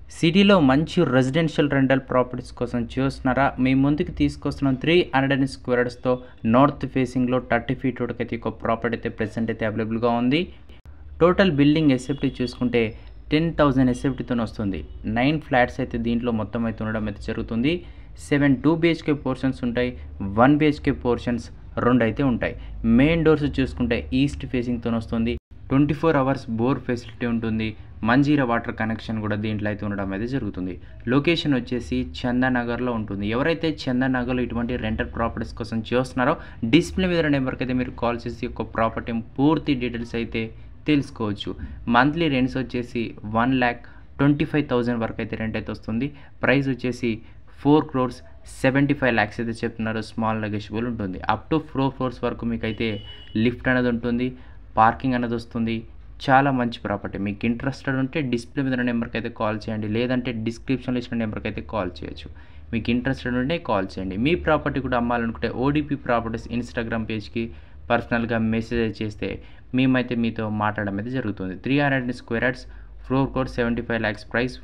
సిటీలో మంచి residential rental properties కోసం చూస్తున్నారా? మీ ముందుకు తీసుకొస్తున్నాం 300 స్క్వేర్ యార్డ్స్‌తో నార్త్ ఫేసింగ్‌లో 30 ఫీట్ రోడ్‌కైతే ఒక ప్రాపర్టీ అయితే ప్రెజెంట్ అయితే అవైలబుల్‌గా ఉంది. టోటల్ బిల్డింగ్ ఎస్ఎఫ్టీ చూసుకుంటే 10,000 ఎస్ఎఫ్టీతోని వస్తుంది. 9 ఫ్లాట్స్ అయితే దీంట్లో మొత్తం అయితే ఉండడం అయితే జరుగుతుంది. 7 2 బీహెచ్‌కే పోర్షన్స్ ఉంటాయి. 1 బీహెచ్‌కే పోర్షన్స్ 2 అయితే ఉంటాయి. మెయిన్ డోర్స్ చూసుకుంటే ఈస్ట్ ఫేసింగ్‌తోని వస్తుంది. 24 అవర్స్ బోర్ ఫెసిలిటీ ఉంటుంది. మంజీరా వాటర్ కనెక్షన్ కూడా దీంట్లో అయితే ఉండడం అయితే జరుగుతుంది. లొకేషన్ వచ్చేసి చందానగర్‌లో ఉంటుంది. ఎవరైతే చందానగర్‌లో ఇటువంటి రెంటల్ ప్రాపర్టీస్ కోసం చూస్తున్నారో డిస్ప్లే మీద నెంబర్‌కి అయితే మీరు కాల్ చేసి ఒక ప్రాపర్టీ పూర్తి డీటెయిల్స్ అయితే తెలుసుకోవచ్చు. మంత్లీ రెంట్స్ వచ్చేసి 1,25,000 వరకు అయితే రెంట్ అయితే వస్తుంది. ప్రైస్ వచ్చేసి 4,75 lakhs అయితే చెప్తున్నారు. స్మాల్ నెగోషియబుల్ ఉంటుంది. అప్ టు 4 ఫ్లోర్స్ వరకు మీకైతే లిఫ్ట్ అనేది ఉంటుంది. పార్కింగ్ అనేది వస్తుంది. చాలా మంచి ప్రాపర్టీ. మీకు ఇంట్రెస్టెడ్ ఉంటే డిస్ప్లే మీద నెంబర్కి అయితే కాల్ చేయండి. లేదంటే డిస్క్రిప్షన్లో ఇచ్చిన నెంబర్కి అయితే కాల్ చేయొచ్చు. మీకు ఇంట్రెస్టెడ్ ఉంటే కాల్ చేయండి. మీ ప్రాపర్టీ కూడా అమ్మాలనుకుంటే ఓడిపి ప్రాపర్టీస్ ఇన్స్టాగ్రామ్ పేజ్కి పర్సనల్గా మెసేజ్ చేస్తే మేమైతే మీతో మాట్లాడడం అయితే జరుగుతుంది. 300 square yards, floor code 75 lakhs price.